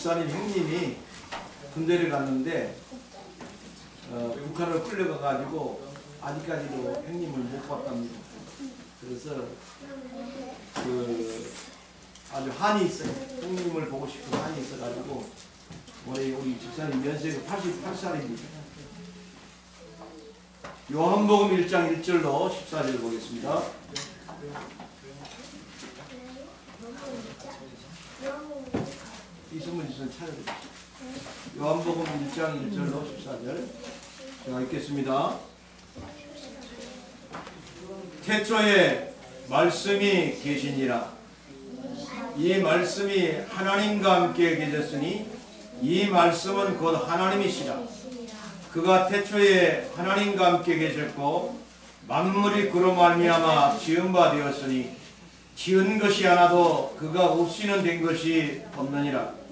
집사님 형님이 군대를 갔는데 북한으로 끌려가가지고 아직까지도 형님을 못 봤답니다. 그래서 아주 한이 있어요. 형님을 보고 싶은 한이 있어가지고 올해 우리 집사님 연세가 88살입니다. 요한복음 1장 1절로 14절 보겠습니다. 이승문 지선 찾아주세요. 요한복음 1장 1절로 14절 제가 읽겠습니다. 태초에 말씀이 계시니라. 이 말씀이 하나님과 함께 계셨으니 이 말씀은 곧 하나님이시라. 그가 태초에 하나님과 함께 계셨고 만물이 그로 말미암아 지은 바 되었으니 지은 것이 하나도 그가 없이는 된 것이 없느니라.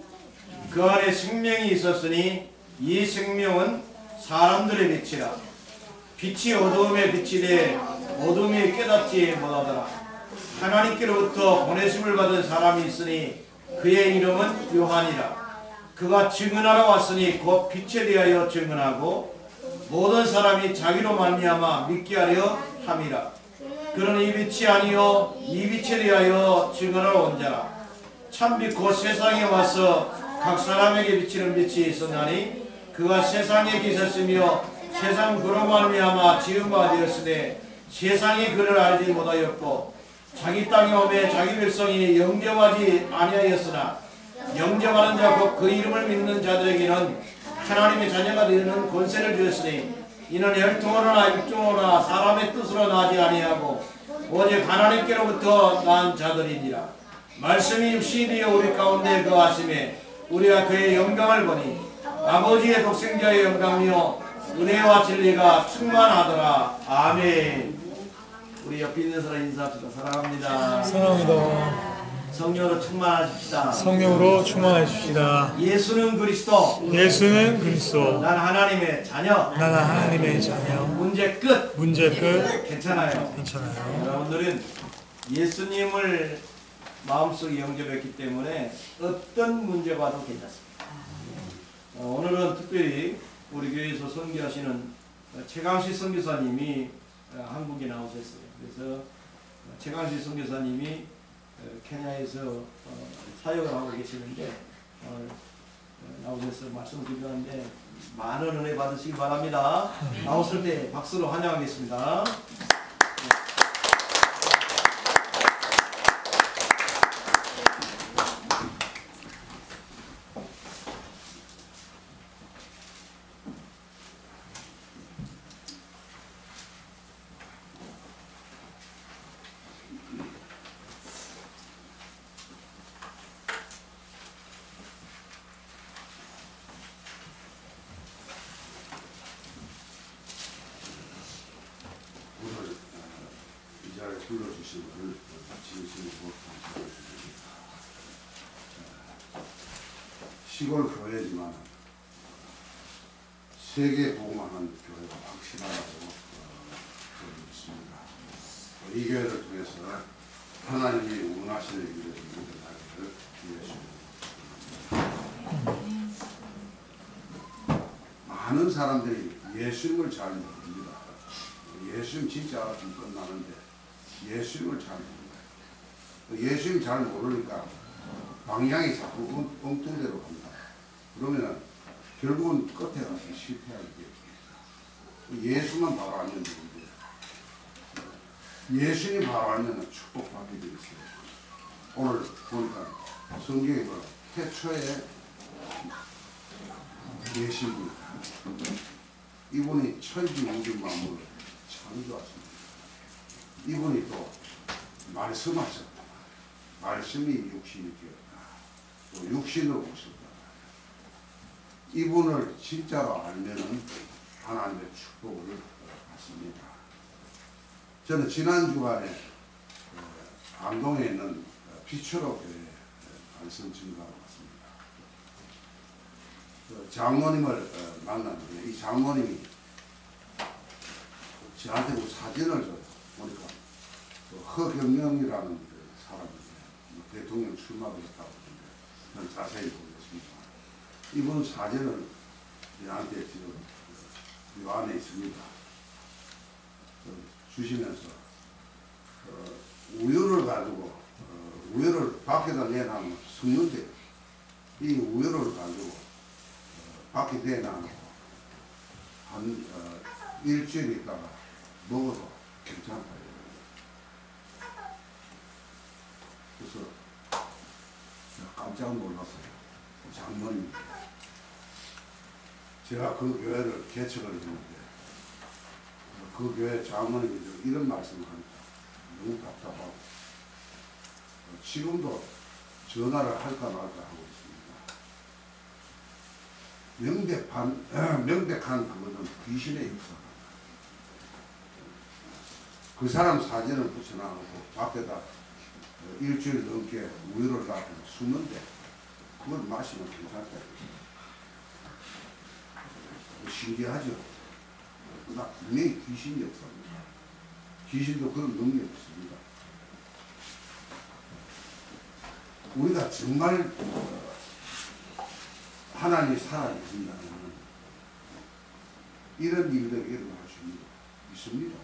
그 안에 생명이 있었으니 이 생명은 사람들의 빛이라. 빛이 어두움에 비치되 어둠이 깨닫지 못하더라. 하나님께로부터 보내심을 받은 사람이 있으니 그의 이름은 요한이라. 그가 증언하러 왔으니 곧 빛에 대하여 증언하고 모든 사람이 자기로 말미암아 믿게 하려 함이라. 그는 이 빛이 아니요 이 빛에 대하여 증언하러 온 자라. 참빛 곧 세상에 와서 각 사람에게 비치는 빛이 있었나니 그가 세상에 계셨으며 세상 그로 말미암아 지은 바 되었으되 세상이 그를 알지 못하였고 자기 땅에 오매 자기 백성이 영접하지 아니하였으나 영접하는 자 곧 그 이름을 믿는 자들에게는 하나님의 자녀가 되는 권세를 주었으니 이는 혈통으로나 육종으로나 사람의 뜻으로 나지 아니하고 오직 하나님께로부터 난 자들이니라. 말씀이 육신이 되어 우리 가운데 거하심에 우리가 그의 영광을 보니 아버지의 독생자의 영광이요 은혜와 진리가 충만하더라. 아멘. 우리 옆에 있는 사람 인사합시다. 사랑합니다. 사랑합니다. 성령으로 충만하십시다. 성령으로 충만하십시다. 예수는 그리스도. 예수는 그리스도. 난 하나님의 자녀. 나는 하나님의 자녀. 문제 끝. 문제 끝. 괜찮아요. 괜찮아요. 여러분들은 예수님을 마음속에 영접했기 때문에 어떤 문제 봐도 괜찮습니다. 오늘은 특별히 우리 교회에서 선교하시는 최강식 선교사님이 한국에 나오셨어요. 그래서 최강식 선교사님이 케냐에서 사역을 하고 계시는데 나오셔서 말씀드리는데 많은 은혜 받으시기 바랍니다. 나오실 때 박수로 환영하겠습니다. 불러주신 것을 진심으로 감사드립니다. 시골 교회지만 세계 복음하는 교회가 확실하다고 믿습니다. 이 교회를 통해서 하나님이 원하시는 일을 이루어나기를 기대하십니다. 많은 사람들이 예수님을 잘 모릅니다. 예수님 진짜 알았으면 끝나는데 예수님을 잘 모릅니다. 예수님 잘 모르니까 방향이 자꾸 엉뚱대로 간다. 그러면 결국은 끝에 가서 실패하게 됩니다. 예수만 바로 알면 되는데 예수님 바로 알면 축복받게 되어 있어요. 오늘 보니까 성경에 보면 태초에 계신 분, 이분이 천지 우주 만물을 창조하십니다. 이분이 또 말씀하셨다. 말씀이 육신이 되었다. 또 육신으로 오셨다. 이분을 진짜로 알면은 하나님의 축복을 받습니다. 저는 지난 주간에 안동에 있는 비추로 교회 말씀 증거하러 왔습니다. 장모님을 만났는데 이 장모님이 저한테 그 사진을 줘요. 보니까 허경영이라는 사람인데 대통령 출마를 했다고 하는데 저는 자세히 보겠습니다. 이번 사진은 저한테 지금 이 안에 있습니다. 주시면서 우유를 가지고 우유를 밖에다 내놔면 섞는데 이 우유를 가지고 밖에 내놔놓고 한 일주일 있다가 먹어도 괜찮다. 그래서 제가 깜짝 놀랐어요. 장모님, 제가 그 교회를 개척을 했는데 그 교회 장모님이 이런 말씀을 하니까 너무 답답하고 지금도 전화를 할까 말까 하고 있습니다. 명백한 그거는 귀신의 역사입니다. 그 사람 사진을 붙여놔놓고 밖에다 일주일 넘게 우유를 놔두고 숨는데 그걸 마시면 괜찮다. 신기하죠? 그러나 분명히 귀신 역사입니다. 귀신도 그런 능력이 있습니다. 우리가 정말 하나님이 살아계신다면 이런 일들이 일어날 수 있습니다.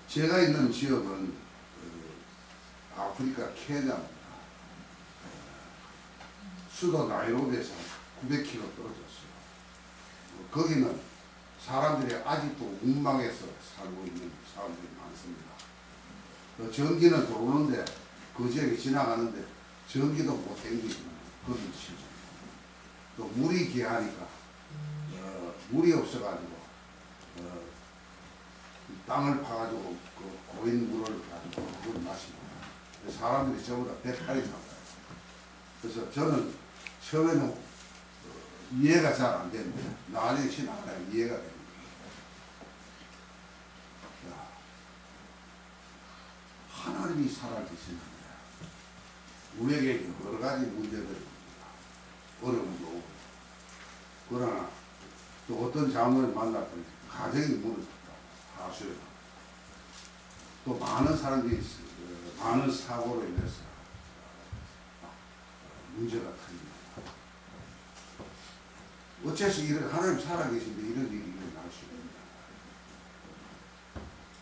제가 있는 지역은 아프리카 케냐입니다. 수도 나이로비에서 900km 떨어졌어요. 거기는 사람들이 아직도 운망에서 살고 있는 사람들이 많습니다. 전기는 들어오는데 그 지역에 지나가는데 전기도 못 땡기는 그런 실정. 또 물이 귀하니까 물이 없어가지고 땅을 파가지고 그 고인 물을 가지고 그걸 마십니다. 사람들이 전부 다 배탈이 나와요. 그래서 저는 처음에는 이해가 잘 안 되는데 나중에 지나가야 이해가 됩니다. 하나님이 살아계시는데 우리에게 여러 가지 문제들이 있습니다. 어려움도 오고. 그러나 또 어떤 장모를 만났더니 가정이 무너졌다. 하수요. 또 많은 사람들이 많은 사고로 인해서 문제가 큽니다. 어째서 이런 하나님 살아계신데 이런 일이 일어날 수 있느냐.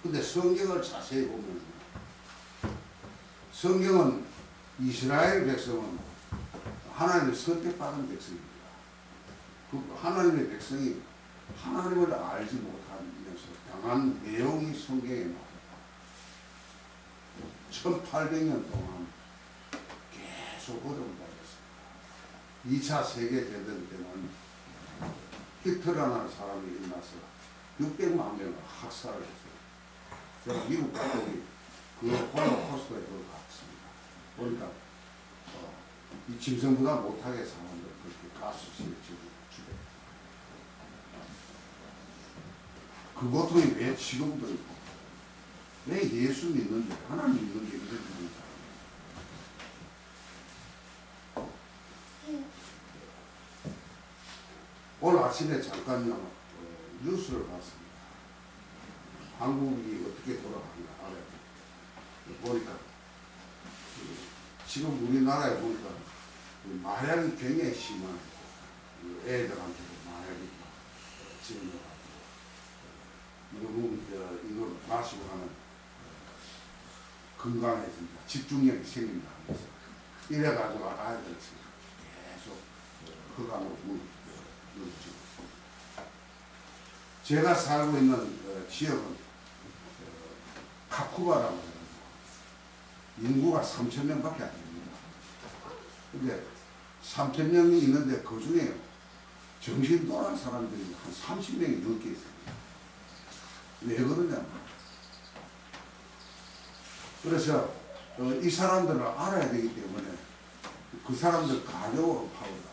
근데 성경을 자세히 보면 성경은 이스라엘 백성은 하나님의 선택받은 백성입니다. 그 하나님의 백성이 하나님을 알지 못하면서 당한 내용이 성경에 나옵니다. 1800년 동안 계속 어려움을 받았습니다. 2차 세계대전 때는 히틀러라는 사람이 일어나서 600만 명을 학살을 했어요. 제가 미국 가족이 그 홀로코스트에 그걸 갔습니다. 보니까 이 짐승보다 못하게 사람들 그렇게 가스실에 주게. 그 고통이 왜 지금도 있고 왜 예수 믿는데 하나님 믿는데 이런 겁니다. 오늘 아침에 잠깐요 뉴스를 봤습니다. 한국이 어떻게 돌아가는가 알아요. 보니까 지금 우리나라에 보니까 마약이 굉장히 심한 애들한테도 마약이 지금 너무 이걸 마시고 하면 건강해진다, 집중력이 생긴다 하면서 이래가지고 아이들 계속 흑암으로 물들이고 제가 살고 있는 지역은 카쿠바라고 해요. 인구가 3,000명밖에 안 됩니다. 근데 3,000명이 있는데 그 중에 정신 돌아간 사람들이 한 30명이 넘게 있습니다. 왜 그러냐? 그래서 이 사람들을 알아야 되기 때문에 그 사람들 가족으로 파고다.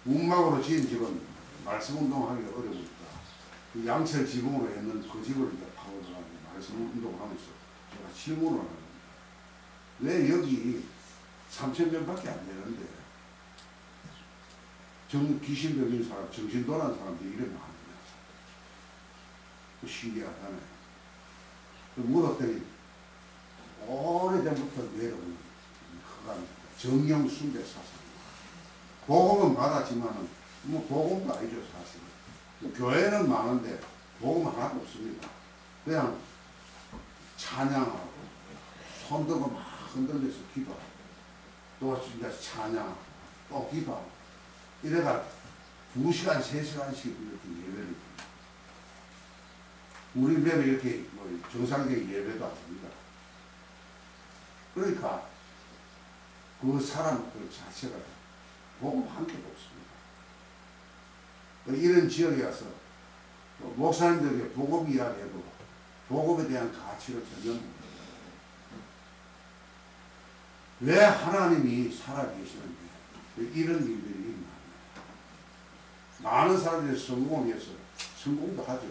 문막으로 지은 집은 말씀 운동하기가 어려우니까 그 양철 지붕으로 있는 그 집을 이제 파고들어가지고 말씀 운동하면서 제가 질문을 합니다. 왜 여기 3,000명밖에 안 되는데 귀신 들린 사람, 정신 돌아간 사람들이 이러면 안 되냐. 신기하잖아요. 물었더니 오래전부터 내려오는 정령 숭배 사상. 복음은 받았지만은 뭐 복음도 아니죠 사실. 교회는 많은데 복음 하나도 없습니다. 그냥 찬양하고 손들고 막 흔들려서 기도하고 또 진짜 찬양 또 기도하고 이래가 2시간 3시간씩 이렇게 예배를 드립니다. 우리 배는 이렇게 뭐 정상적인 예배도 아닙니다. 그러니까 그 사람들 자체가 복음 한 개도 없습니다. 이런 지역에 와서 목사님들에게 복음 이야기해도 복음에 대한 가치를 전혀 모릅니다. 왜 하나님이 살아계시는지 이런 일들이 많은 사람들이 성공을 위해서 성공도 하죠.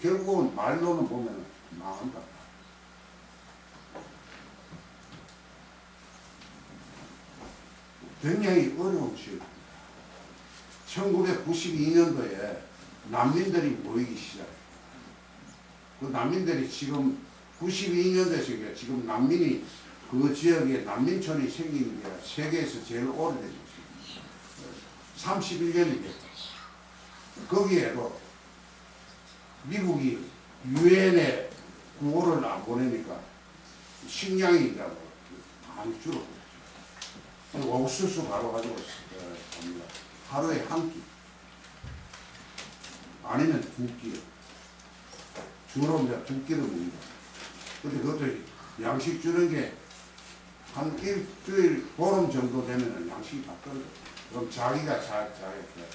결국은 말로는 보면 망한다. 굉장히 어려운 시기입니다. 1992년도에 난민들이 모이기 시작했어요. 그 난민들이 지금 92년도에 지금 난민이 그 지역에 난민촌이 생긴 게 세계에서 제일 오래된 것입니다. 31년이 됐죠. 거기에도 미국이 유엔에 구호를 안 보내니까 식량이 많이 줄어들었죠. 옥수수 바로 가지고 갑니다. 하루에 한 끼. 아니면 2끼. 주로 이제 2끼를 먹는다. 근데 그것도 양식 주는 게 한 일주일, 보름 정도 되면 양식이 다 떨어져. 그럼 자기가 잘했대.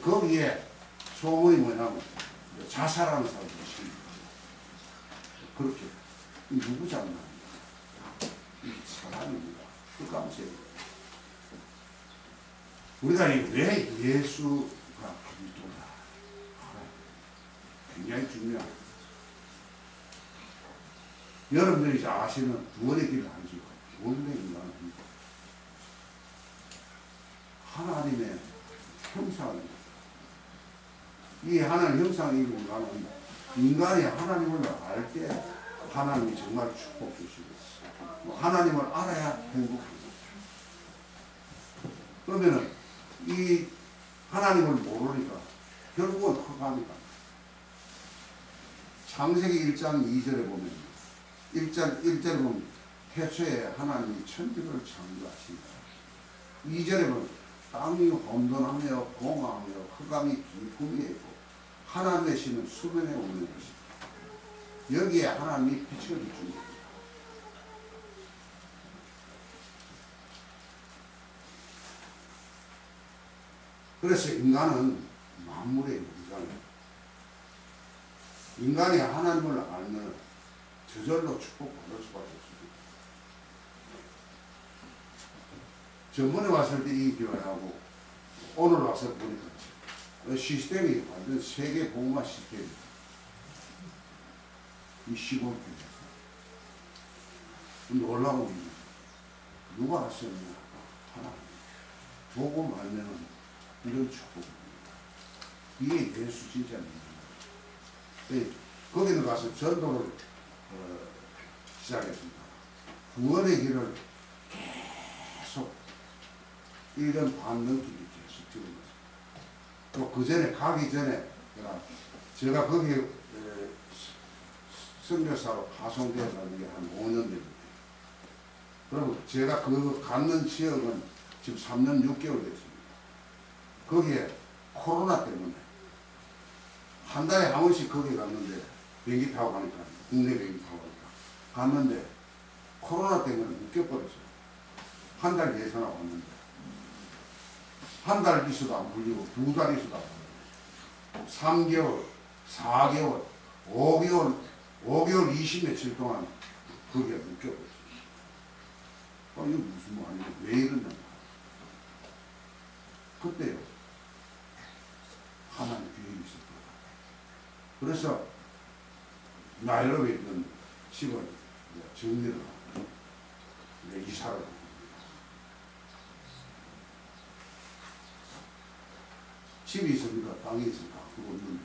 거기에 소문이 뭐냐면 자살하는 사람들이 있습니다. 그렇게. 누구 장난입니까? 사람입니다. 그 깜짝이야. 우리가 왜 예수가 그리스도다? 굉장히 중요합니다. 여러분들이 아시는 구원의 길을 알죠. 원래 인간은 하나님의 형상입니다. 이 하나님 형상의 인간은 인간이 하나님을 알 때 하나님이 정말 축복 주시고 하나님을 알아야 행복합니다. 그러면은 이 하나님을 모르니까 결국은 허감이다. 창세기 1장 2절에 보면 1절에 보면 태초에 하나님이 천지를 창조하신다. 2절에 보면 땅이 혼돈하며 공허하며 흑암이 깊음에 있고 하나님의 신은 수면에 오는 것이다. 여기에 하나님이 빛을 비춥니다. 그래서 인간은 만물의 인간이 하나님을 알면 저절로 축복받을 수밖에 없습니다. 전번에 왔을 때 이 교회하고 오늘 와서 보니까 시스템이 완전 세계 복음화 시스템입니다. 이 시골 교회에서 놀라운 일이죠. 누가 하셨냐? 하나님. 복음 알면은 이런 축복입니다. 이게 예수 진짜 믿습니다. 거기는 가서 전도를 시작했습니다. 구원의 길을 계속 1년 반 넘게 계속 찍은 거죠. 또 그 전에 가기 전에 제가 거기 선교사로 파송되어 가는 게 한 5년 됩니다. 그리고 제가 그 갔는 지역은 지금 3년 6개월 됐습니다. 거기에 코로나 때문에 한 달에 한 번씩 거기 갔는데 비행기 타고 가니까 국내 비행기 타고 가니까 갔는데 코로나 때문에 묶여버렸어요. 한 달 예산하고 왔는데 한 달 있어도 안 풀리고 2달 있어도 안 풀리고 3개월, 4개월, 5개월 20며칠 동안 거기에 묶여버렸어요. 이거 무슨 말이야? 왜 이러냐? 그때요. 하나님 계획이 있었다. 그래서 나이로비에 있는 집을 정리를 하고 이사를 하고 집이 있습니다. 땅이 있습니다. 그거 없는데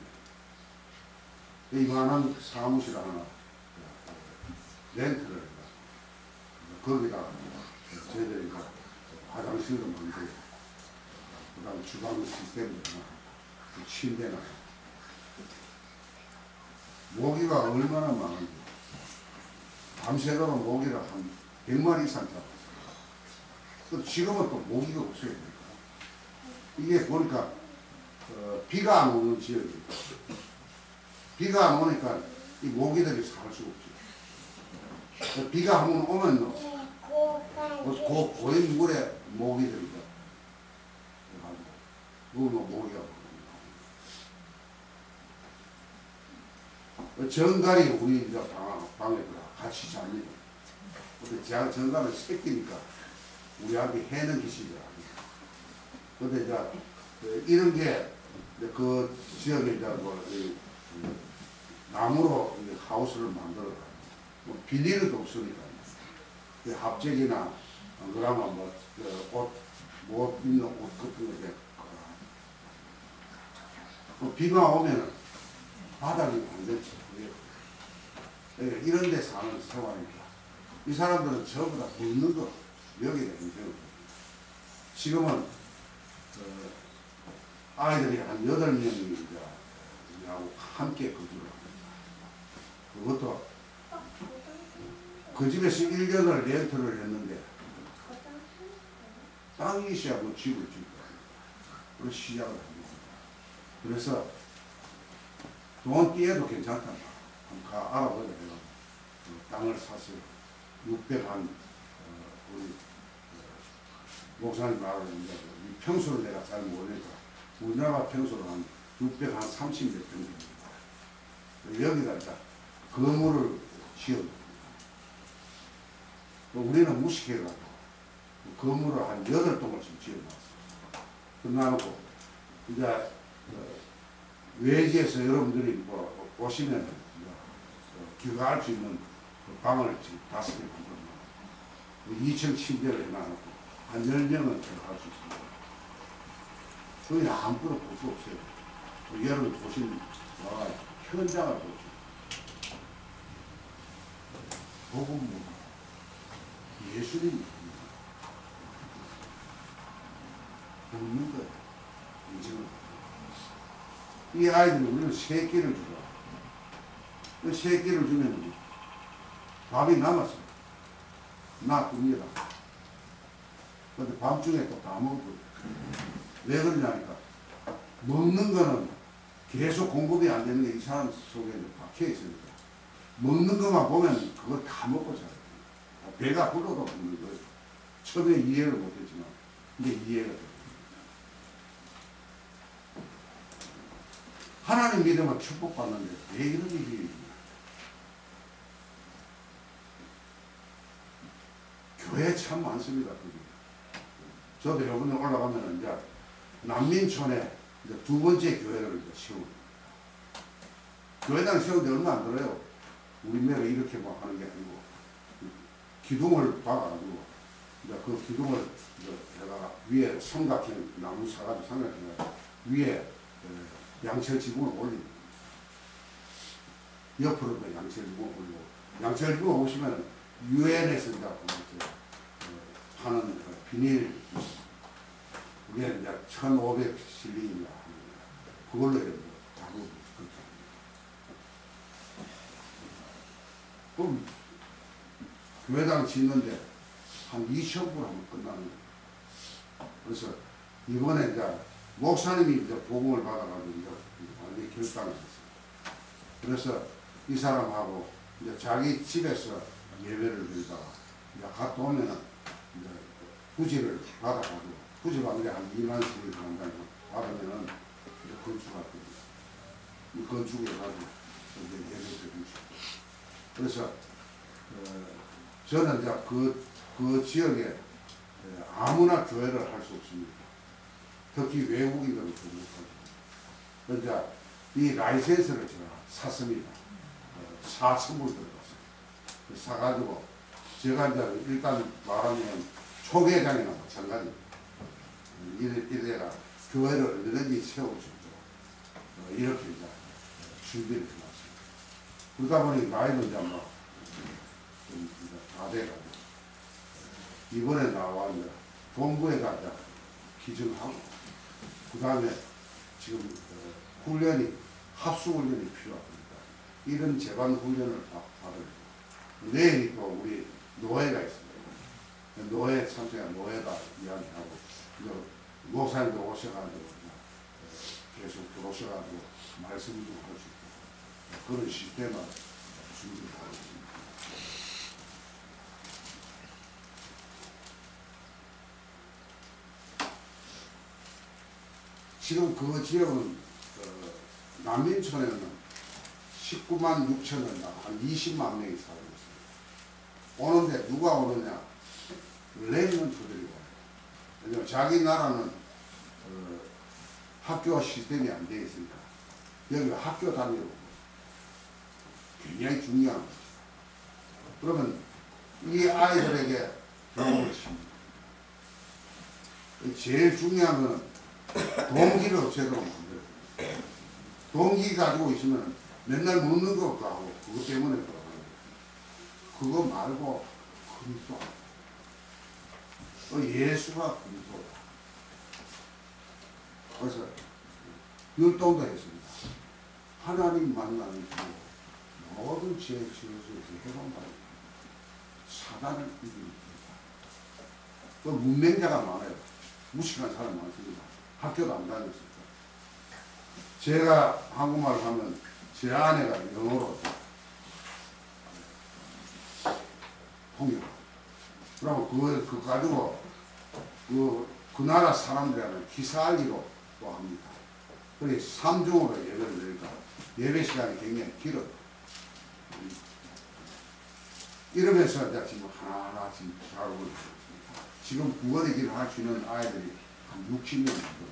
이만한 사무실 하나 렌트를 해가 거기다가 저희들이 화장실도 만들고 그 다음에 주방 시스템도 하나 침대나 모기가 얼마나 많은지 밤새도록 모기를 한 100마리 이상 잡았어요. 지금은 또 모기가 없어요. 이게 보니까 비가 안 오는 지역이에요. 비가 안 오니까 이 모기들이 살 수가 없죠. 비가 한번 오면 고인 물에 모기들이 모기가 정갈이 우리 이제 방에 같이 잡니다. 근데 제가 정갈은 새끼니까 우리한테 해는 기시죠. 근데 이제 이런 게 그 지역에 이제 뭐 나무로 하우스를 만들어 뭐 비닐도 없으니까 합재기나 그러면 못 입는 옷 같은 거 비가 오면 바닥이 완전히 이런 데 사는 생활입니다. 이 사람들은 전부 다 먹는 거 여기가 힘들어요. 지금은 아이들이 한 8명이 하고 함께 거주를 합니다. 그것도 그 집에서 1년을 렌트를 했는데 땅이 있어야 뭐 집을 짓고 그런 시작을 합니다. 그래서 돈 띄어도 괜찮다. 한번 알아보자. 내가 땅을 샀어요. 600한 우리 목사님 말하는데 평수를 내가 잘 모르니까 우리나라 평수로 한 600한 30몇 평 됩니다. 여기다 이제 건물을 지어요. 우리는 무식해가지고 건물을 한 8동을 지금 지어놨어요. 끝나놓고 이제 외지에서 여러분들이 뭐 오시면 귀가할 수 있는 방을 지금 5개 만들어놨고 2층 침대를 해놔놓고 한 10명은 들어갈 수 있습니다. 거기는 아무것도 볼 수 없어요. 여러분 보시면 현장을 보죠. 복음 예수님이 먹는 거예요. 지금 이 아이들이 우리는 새끼를 주라. 새끼를 주면 밥이 남았어요. 놔둡니다. 근데 밤중에 또 다 먹어버려요. 왜 그러냐니까 먹는 거는 계속 공급이 안 되는 게 이 사람 속에 박혀 있으니까 먹는 것만 보면 그걸 다 먹고 살아요. 배가 불러도 먹는 거예요. 처음에 이해를 못했지만 이제 이해가 돼요. 하나님 믿으면 축복받는데 왜 이런 일이 있냐. 교회 참 많습니다. 저도 이번에 올라가면 이제 난민촌에 이제 2번째 교회를 이제 세웁니다. 교회당 세우는데 얼마 안 들어요. 우리네가 이렇게 뭐 하는 게 아니고 기둥을 박아가지고 이제 그 기둥을 이제 내가 위에 삼각형 나무 사가지고 삼각형 위에 양철 지붕을 올립니다. 옆으로도 양철 지붕을 올리고 양철 지붕 오시면 유엔에서 이제 하는 비닐 우리는 이제 1500실링입니다. 그걸로 해서 다루고 그렇게 합니다. 그럼 교회당 짓는데 한 2,000불 하면 끝나는 거예요. 그래서 이번에 이제 목사님이 이제 복음을 받아가지고 이제 완전히 결단을 했어요. 그래서 이 사람하고 이제 자기 집에서 예배를 드리다가 이제 갔다 오면은 이제 부지를 받아가지고 부지 받는 게 한 2만 원씩 한다고 받으면은 이제 건축할 겁니다. 이 건축해가지고 이제 예배를 드리죠. 그래서 저는 이제 그 지역에 아무나 교회를 할 수 없습니다. 특히 외국인들은 그 못하죠. 이제 이 라이센스를 제가 샀습니다. 4,000불 들어갔어요. 사가지고 제가 이제 일단 말하면 초계장이나 마찬가지. 이래가 교회를 얼마든지 세울 수 있도록 이렇게 이제 준비를 해놨습니다. 그러다 보니 나이도 이제 뭐 좀 이제 다 돼가지고 이번에 나와 이제 본부에 가자 기증하고 그 다음에 지금 훈련이 합수 훈련이 필요합니다. 이런 재반 훈련을 받을 내일이 또 우리 노회가 있습니다. 노회 참석한 노회가 이야기하고 목사님도 오셔가지고 계속 들어오셔가지고 말씀 좀 할 수 있고 그런 시스템을 준비하고 있습니다. 지금 그 지역은 난민촌에는 19만 6천원, 한 20만 명이 살고 있습니다. 오는데 누가 오느냐? 레지먼트들이 와요. 왜냐면 자기 나라는 학교 시스템이 안 되어 있으니까 여기 학교 다니러 굉장히 중요한 것이죠. 그러면 이 아이들에게 교육을 시킵니다. 제일 중요한 것은 동기를 제대로 만들어요. 동기 가지고 있으면 맨날 묻는 것도 하고 그것 때문에 그러고 그거 말고 그리스도 예수가 그리스도다. 그래서 율동도 했습니다. 하나님 만나는 길 모든 죄의 지어서에서 해본 바입니다. 사단을 이깁니다. 또 문맹자가 많아요. 무식한 사람 많습니다. 학교도 안 다녔습니다. 제가 한국말을 하면 제 아내가 영어로 통역. 그러면 그거 가지고 그 나라 사람들한테 기사알리로 또 합니다. 그래서 3중으로 예배를 드리니까 예배 시간이 굉장히 길어요. 이러면서 이제 지금 하나하나씩 잘 오고 있습니다. 지금 구원의 길을 할 수 있는 아이들이 한 60명 정도.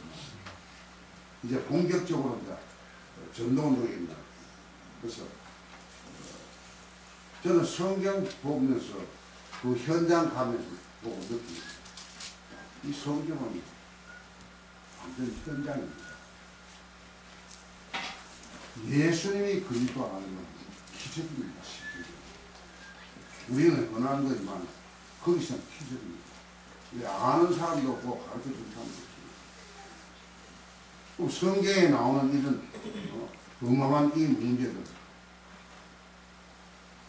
이제 본격적으로 이제 전도운동입니다. 그래서 저는 성경 보면서 그 현장 가면서 보고 느낍니다. 이 성경은 완전 현장입니다. 예수님이 그리스도라는 건 기적입니다. 우리는 권하는 거지만 거기서는 기적입니다. 아는 사람도 없고 가르쳐준 사람도 없습니다. 성경에 나오는 이런 어마어마한 이 문제들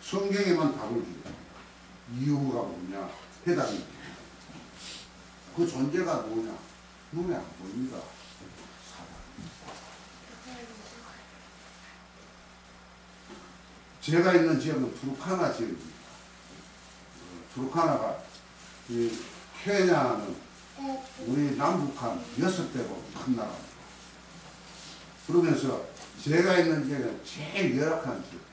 성경에만 답을 줍니다. 이유가 뭐냐? 해답이 뭐냐? 그 존재가 뭐냐? 눈에 안 보입니다. 제가 있는 지역은 투르카나 지역입니다. 투르카나가 이 케냐는 우리 남북한 6배로 큰 나라입니다. 그러면서 제가 있는 지역은 제일 열악한 지역.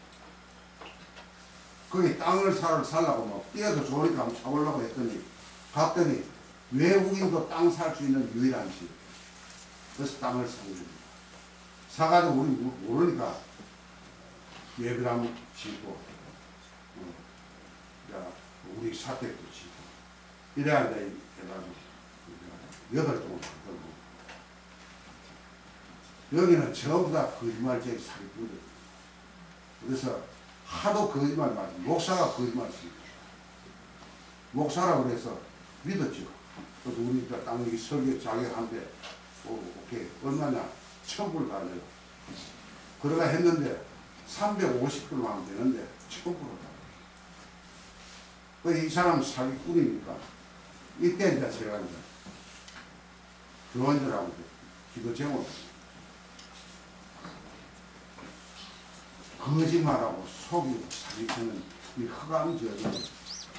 거기 땅을 살라고 막 뛰어도 좋으니까 한번 차보려고 했더니 갔더니 외국인도 땅 살 수 있는 유일한 지역. 그래서 땅을 산 겁니다. 사가지고 우리 모르니까 예배를 한번 짓고 우리 사택도 짓고 이래야 돼 해가지고 8동을 만들고 여기는 전부 다 거짓말쟁이 사기꾼들. 그래서 하도 거짓말 맞지. 목사가 거짓말 칩니다. 목사라고 그래서 믿었죠. 그래서 우리 땅 설교 자격한테 오케이 얼마냐 1000불 달래요. 그러가 했는데 350불 하면 되는데 1000불을 달래요. 이 사람 사기꾼이니까 이때 이제 제가 이제 교원들하고 기도 제목 거짓말하고 속이고 사기치는 이 흑암 저주는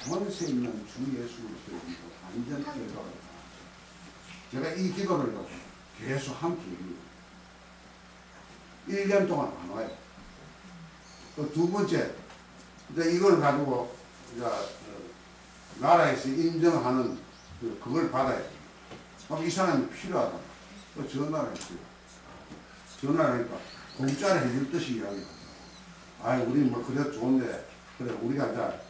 권세 있는 주 예수를 드리고 완전 결과가 제가 이 기도를 계속 함께 해요. 1년 동안 안 와요. 또 두 번째, 이제 이걸 가지고 이제 나라에서 인정하는 그걸 받아야 돼요. 이 사람이 필요하다. 전화를 했어요. 전화를 하니까 공짜로 해줄 듯이 이야기해요. 아이, 우리 뭐, 그래도 좋은데, 그래, 우리가 이제,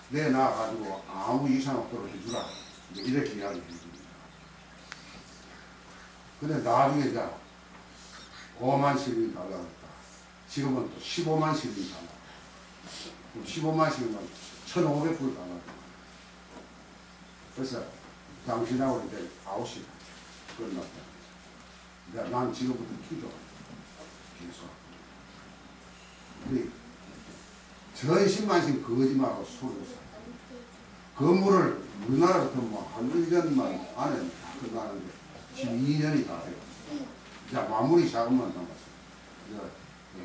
내 나와가지고 아무 이상 없도록 해주라. 이렇게 이야기해 줍니다. 근데 나중에 이제 5만 실린 달라고 했다. 지금은 또 15만 실린 달라고. 15만씩이면 1,500불 달라고. 그래서 당신하고 이제 9시 끝났다. 난 지금부터 기도 계속. 저희 10만씩 거짓말하고 술을 사. 건물을 우리나라 같으면 뭐한 1년만 안에 다 끝나는데 12년이 다 돼요. 자, 마무리 작업만 남았어요.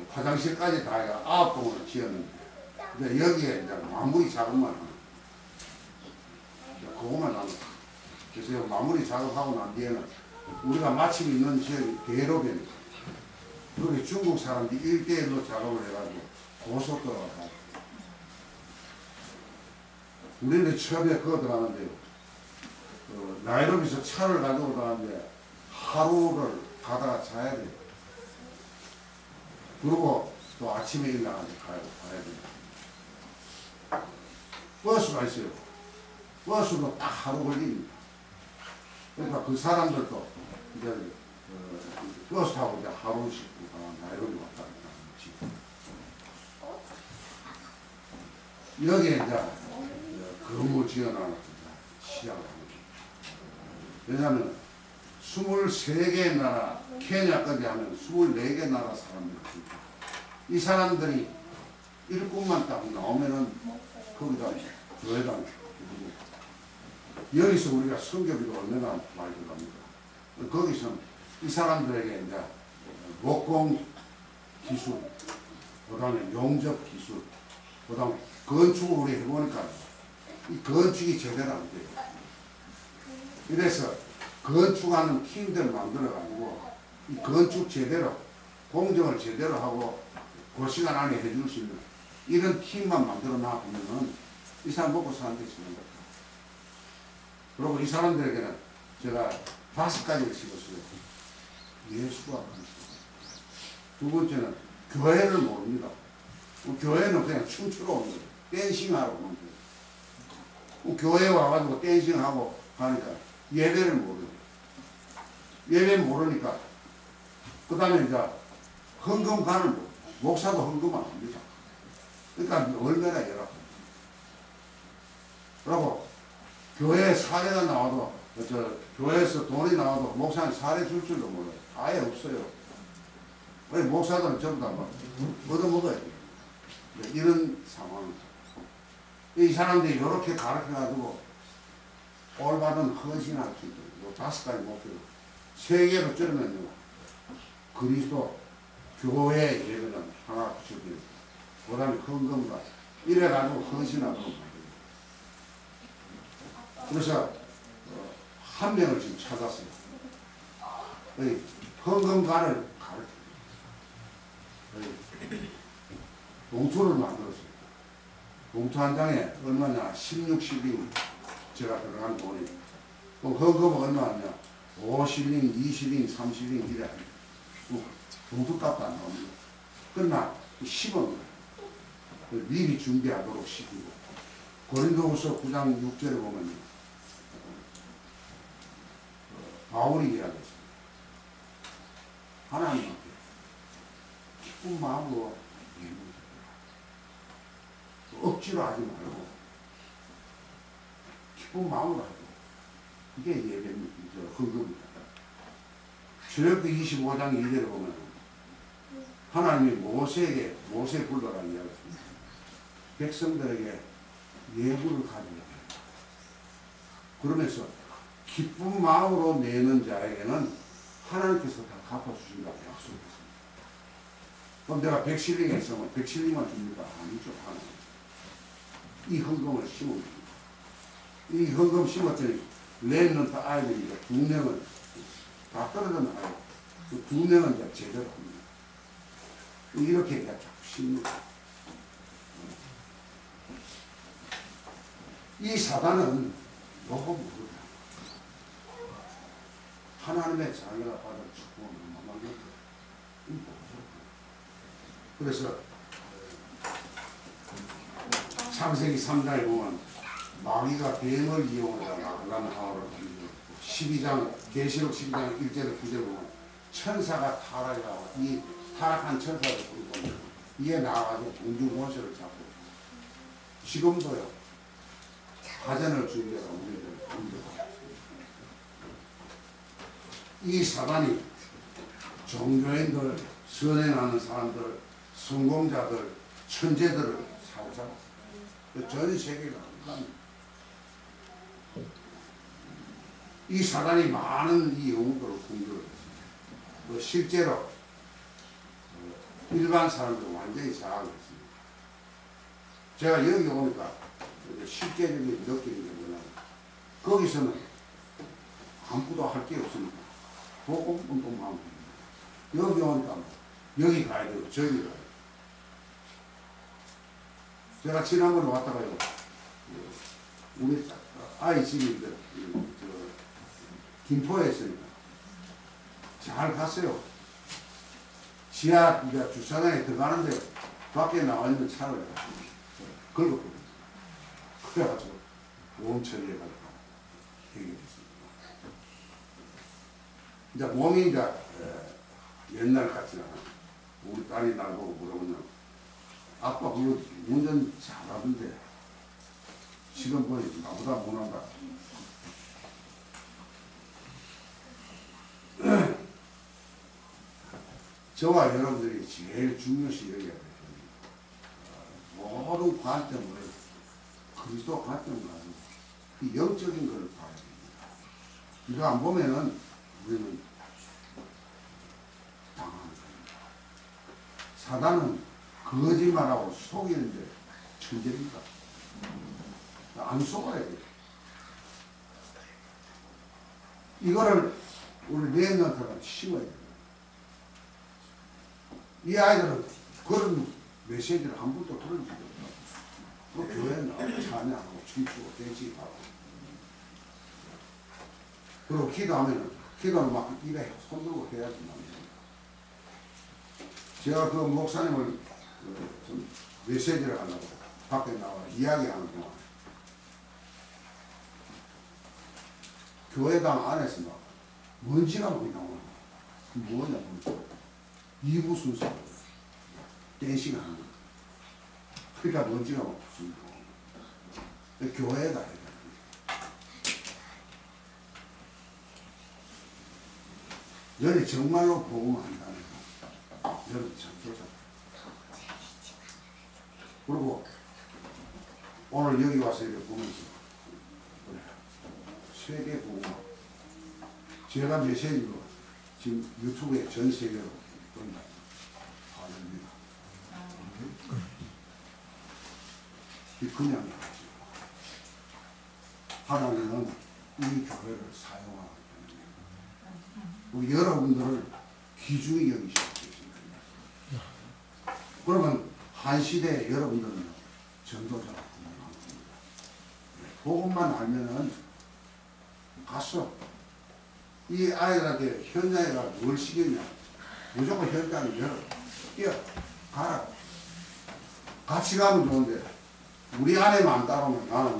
화장실까지 다 9동을 지었는데 이제 여기에 이제 마무리 작업만 하는 그것만 남았어요. 그래서 마무리 작업하고 난 뒤에는 우리가 마침 있는 지역이 대로변이에요. 거기 중국 사람들이 1대1로 작업을 해가지고 고속도로가 다. 우리는 처음에 그거 들어가는데요. 나이로비에서 차를 가지고 들어가는데 하루를 가다가 자야 돼요. 그리고 또 아침에 일어나서 가야 돼요. 버스가 있어요. 버스도 딱 하루 걸립니다. 그러니까 그 사람들도 이제 버스 타고 이제 하루씩 나이로비 왔다 갔다 하는 여기에 이제 건물 지어놔서 시작을 합니다. 왜냐하면 23개 나라, 케냐까지 하면 24개 나라 사람들이 있습니다. 이 사람들이 일꾼만 딱 나오면은 거기다 교회당 여기서 우리가 성교비도 얼마나 많이 들어갑니까? 거기서 이 사람들에게 이제 목공 기술, 그 다음에 용접 기술, 그 다음에 건축을 우리 해보니까 이 건축이 제대로 안 돼요. 이래서 건축하는 팀들 만들어가지고 이 건축 제대로, 공정을 제대로 하고 그 시간 안에 해줄 수 있는 이런 팀만 만들어 놔보면은 이 사람 먹고 사는 데 있는 거다. 그리고 이 사람들에게는 제가 5가지를 씹었어요. 예수가 두 번째는 교회를 모릅니다. 교회는 그냥 춤추러 오는 거예요. 댄싱하러 오는 거예요. 교회에 와가지고 댄싱하고 하니까 예배를 모르고 예배 모르니까 그 다음에 이제 헌금가는 목사도 헌금 안 합니다. 그러니까 얼마나 열악합니다. 그리고 교회 사례가 나와도 교회에서 돈이 나와도 목사는 사례 줄 줄도 몰라요. 아예 없어요. 왜 목사들은 전부 다 얻어먹어야 돼요. 이런 상황입니다. 이 사람들이 이렇게 가르쳐가지고 올바른 헌신할 수 있도록 5가지 목표로 3개로 줄이면요. 그리스도 교회 예배는 하나 붙여드리고 그 다음에 헌금과 이래가지고 헌신하도록 만듭니다. 그래서 한 명을 지금 찾았어요. 헌금가를 가르쳐요. 봉투를 만들었어요. 봉투 한 장에 얼마냐? 16실링 제가 들어간 돈이. 헌금은 얼마냐? 5실링, 2실링, 3실링 이래. 봉투값도 안 나옵니다. 그러나 10원 미리 준비하도록 시키고 고린도후서 9장 6절에 보면 바울이 이야기했습니다. 하나님께 기쁜 마음으로 억지로 하지 말고 기쁜 마음으로 하고 이게 예배입니다. 헌금입니다. 출애굽기 25장 2절에 보면 하나님이 모세 불러라 이야기했습니다. 백성들에게 예물을 가져야 돼요. 그러면서 기쁜 마음으로 내는 자에게는 하나님께서 다 갚아주신다고 약속했습니다. 그럼 내가 100실링 했으면 100실링만 줍니까? 아니죠. 하나님. 이 헌금을 심어줍니다. 이 헌금 심었더니 렘넌트 아이들이 2명은 다 떨어져 나가요. 그 2명은 이제 제대로 합니다. 이렇게 이제 자꾸 심는 이 사단은 요거 모르다. 하나님의 자녀가 받을 축복은 만만한 거. 그래서 창세기 3장에 보면 마귀가 뱀을 이용해서 나가는 하와를 12장 계시록 12장 1절에 9절에 보면 천사가 타락하고 이 타락한 천사를 부르고 이에 나와가지고 공중권세를 잡고 지금도요. 화전을 준비해서 우리를 공격하고 이 사단이 종교인들, 선행하는 사람들, 성공자들, 천재들을 사로잡았어요. 전 세계가 이 사단이 많은 이 영웅들을 공격했습니다. 실제로 일반 사람들 완전히 장악을 했습니다. 제가 여기 오니까 실제적인 느끼는 게 뭐냐면 거기서는 아무것도 할 게 없습니다. 복음 운동만 하면 됩니다. 여기 오니까 여기 가야 되고 저기 가야 돼요. 제가 지난번에 왔다가요, 우리 아이 집이 김포에 있으니까 잘 갔어요. 지하 주차장에 들어가는데 밖에 나와 있는 차를 긁어버렸어요. 그래가지고 몸 처리해가지고 해결했습니다. 이제 몸이 이제 옛날 같지는 않아. 우리 딸이 나보고 물어보면 아빠 그거 운전 잘하던데 지금 보니 나보다 못한다. 저와 여러분들이 제일 중요시 여겨야 될 모든 관점을 그리스도 관점을 가지고 그 영적인 것을 봐야 됩니다. 이거 안 보면은 우리는 당하는 겁니다. 사단은 거짓말하고 속이는데 천재입니다. 안 속아야 돼요. 이거를 우리 랩런트가 심어야 돼요. 이 아이들은 그런 메시지를 한 번도 들은 적이 없어요. 그 교회에 나와서 찬양하고 춤추고 댄스하고 그리고 기도하면은 기도는 막 입에 손 들고 해야지 납니다. 제가 그 목사님을 좀 메시지를 하려고 밖에 나와 이야기하는 동안 교회당 안에서 막 먼지가 많이 나오는 거야. 뭐냐 이부 순서 댄싱 하는 거야. 그러니까 먼지가 막 붙습니다. 교회에다 해야 돼. 너희 정말로 복음 한다는 거. 너희 참 좋다. 그리고 오늘 여기 와서 이렇게 보면서 세계 복음 제가 메시지로 지금 유튜브에 전 세계로 본다. 할렐루야. 이 그냥 하나님은 이 교회를 사용하기 때문에 우리 여러분들을 귀중히 여기시고 계십니다. 그러면 한 시대에 여러분들은 전도자가 분명한 겁니다. 그것만 알면은 가서 이 아이들한테 현장에 가서 뭘 시켰냐 무조건 현장에 열어 뛰어 가라. 같이 가면 좋은데 우리 안에만 안 따르면 나는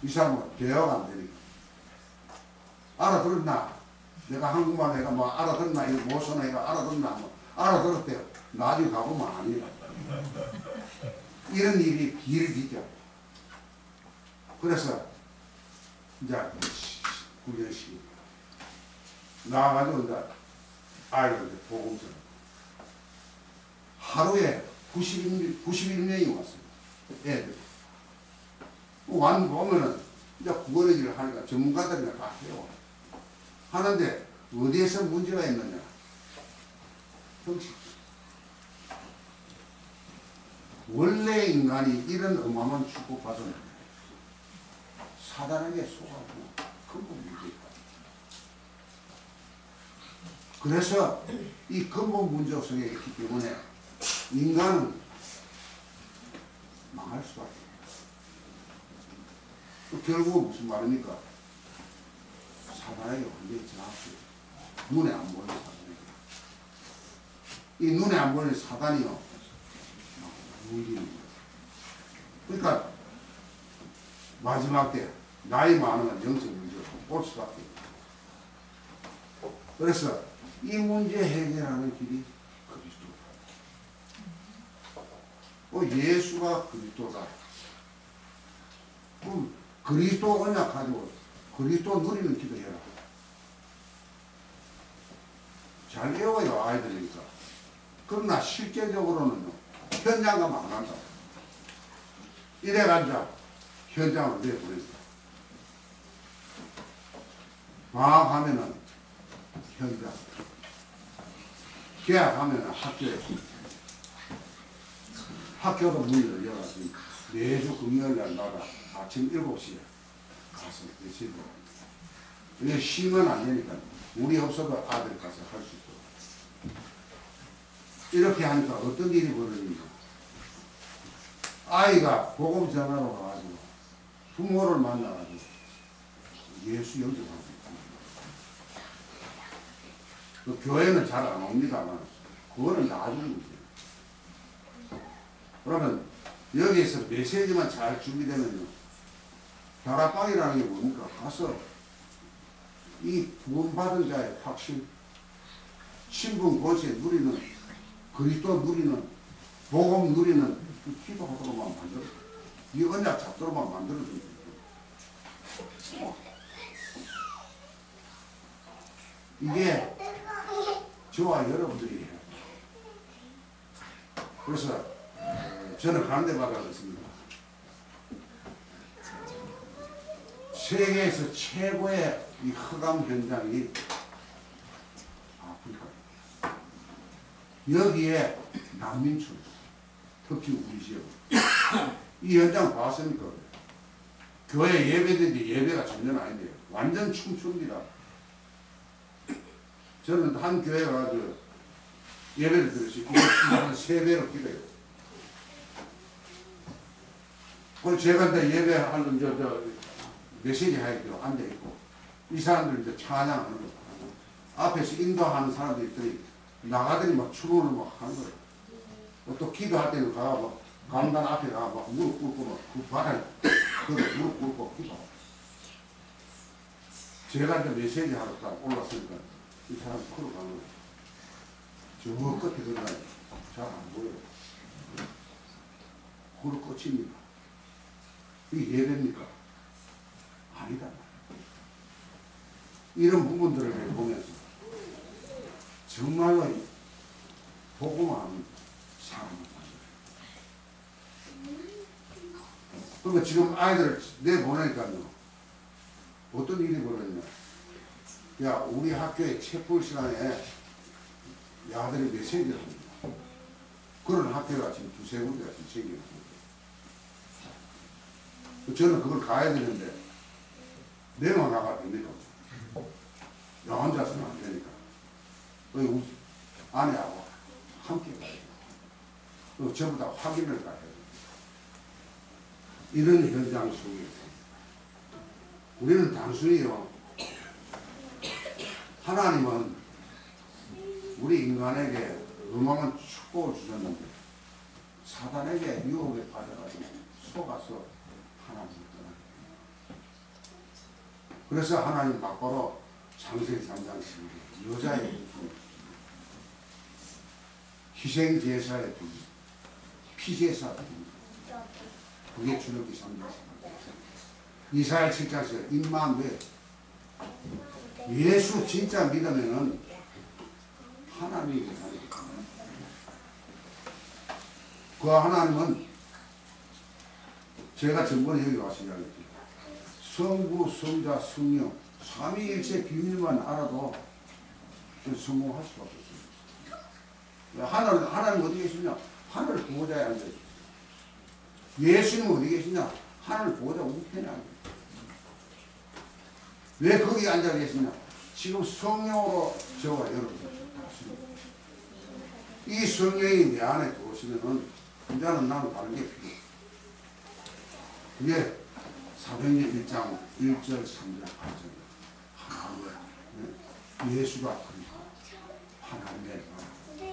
이 사람은 대화가 안 되니까 알아들었나? 내가 한국말 내가 뭐 알아듣나? 이거 모서나 내가 알아듣나? 뭐 알아들었대요. 나중에 가보면 아니라 이런 일이 길이죠. 그래서 이제 구년식 나와가지고 이제 아이들한테 보고서 하루에 91명이 왔어요. 애들. 완 보면은 이제 구걸의지를 하니까 전문가들이나 다 해요. 하는데 어디에서 문제가 있느냐? 형식. 원래 인간이 이런 어마어마한 축복받은 사단에게 속아도 근본 문제가 있다. 그래서 이 근본 문제성에 있기 때문에 인간은 망할 수밖에 없어요. 결국 무슨 말입니까? 사단에게 완전히 장악돼요. 눈에 안 보이는 사단에게. 이 눈에 안 보이는 사단이요. 울리는 거예요. 그러니까 마지막 때 나이 많으면 영적 문제가 올 수밖에 없어요. 그래서 이 문제 해결하는 길이 그리스도다. 예수가 그리스도다. 그럼 그리스도 언약 가지고 그리스도 누리는 기도해라. 잘 외워요, 아이들이니까. 그러나 실제적으로는 현장 가면 안 한다. 이래가지고 현장을 내보냈다. 방학하면은 현장, 개학하면은 학교도 문을 열어가지고 매주 금요일날마다 아침 7시에 가서 계시고, 이게 쉬면 안 되니까 우리 없어도 아들 가서 할 수 있고. 이렇게 하니까 어떤 일이 벌어집니까? 아이가 복음 전하러 와가지고 부모를 만나가지고 예수 영접하고 있다. 그 교회는 잘 안 옵니다만 그거는 나중에 문제예요. 그러면 여기에서 메시지만 잘 준비되면요, 다락방이라는 게 뭡니까? 가서 이 구원받은 자의 확신, 신분 권세 누리는, 그리스도 누리는, 복음 누리는 기도하도록만 만들어, 이 언약 잡도록만 만들어줍니다. 이게 저와 여러분들이 해요. 그래서 저는 가는데 받아봤습니다. 세계에서 최고의 이 흑암 현장이 아프리카. 여기에 난민촌, 특히 우리 지역. 이 현장 봤습니까? 교회 예배든지 예배가 전혀 아닌데요. 완전 춤춥니다. 저는 한 교회 가서 예배를 들으시고, 이거 3배로 기도해요. 그걸 제가 이제 예배하는 메시지 하기로 앉아있고, 이 사람들 이제 찬양하는 거. 앞에서 인도하는 사람들이 나가더니 막 추론을 막 하는 거예요. 또 기도할 때는 가가 막 강단 앞에 가가 막 무릎 꿇고 막 그 바닥에 무릎 꿇고 기도. 제가 이제 메시지 하러 딱 올랐으니까 이 사람이 걸어가는 거예요. 저 끝에 들어가요. 잘 안 보여요. 그걸 끝입니까? 이게 예배입니까? 아니다. 이런 부분들을 보면서 정말로 복음하는 사람을 만들어요. 그러니까 지금 아이들을 내보내니까요, 어떤 일이 벌어졌냐. 야, 우리 학교에 책볼 시간에 야들이 메시지를 합니다. 그런 학교가 지금 2-3 군데가 지금 생겨요. 저는 그걸 가야 되는데 내만 나가야 됩니까? 나 혼자서는 안 되니까 우리 아내하고 함께 가야 돼요. 전부 다 확인을 가야 돼요. 이런 현장 속에서 우리는 단순히요, 하나님은 우리 인간에게 음악은 축복을 주셨는데 사단에게 유혹에 빠져가지고 속아서 하나님을 떠나게. 그래서 하나님 막바로 창세기 3장 12절 여자의 희생제사의 분, 피제사 분, 그게 출애굽기 3장 12절. 이사야 7장에서 임마누엘, 예수 진짜 믿으면은 하나님이 계십니다. 그 하나님은 제가 전번에 여기 와서 이야기했죠. 성부, 성자, 성령, 삼위일체 비밀만 알아도 성공할 수가 없어요. 하나님 어디 계시냐? 하늘 보호자에 앉아있어요. 예수님 어디 계시냐? 하늘 보호자 우편에 앉아있어요. 왜 거기 앉아 계시냐? 지금 성령으로 저와 여러분들 이 성령이 내 안에 들어오시면은 이제는 나는 다른 게 필요해. 그게 사도행전 1장 1절 3절 8절 하나님의 예수가 그리스도 하나님의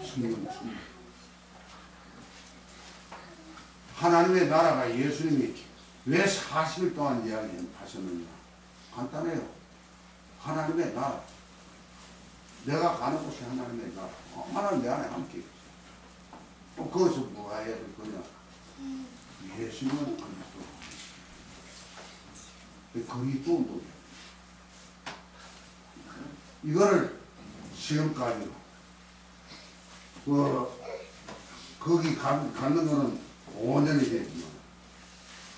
성령 충만. 하나님의 나라가 예수님이 왜 40일 동안 이야기하셨느냐? 간단해요. 하나님의 나라. 내가 가는 곳이 하나님의 나라. 하나님 내 안에 함께 있어. 거기서 뭐 해야 될 거냐? 예수님은 그리스도. 이거를 시험까지로 거기 가는 거는 5년이 되지만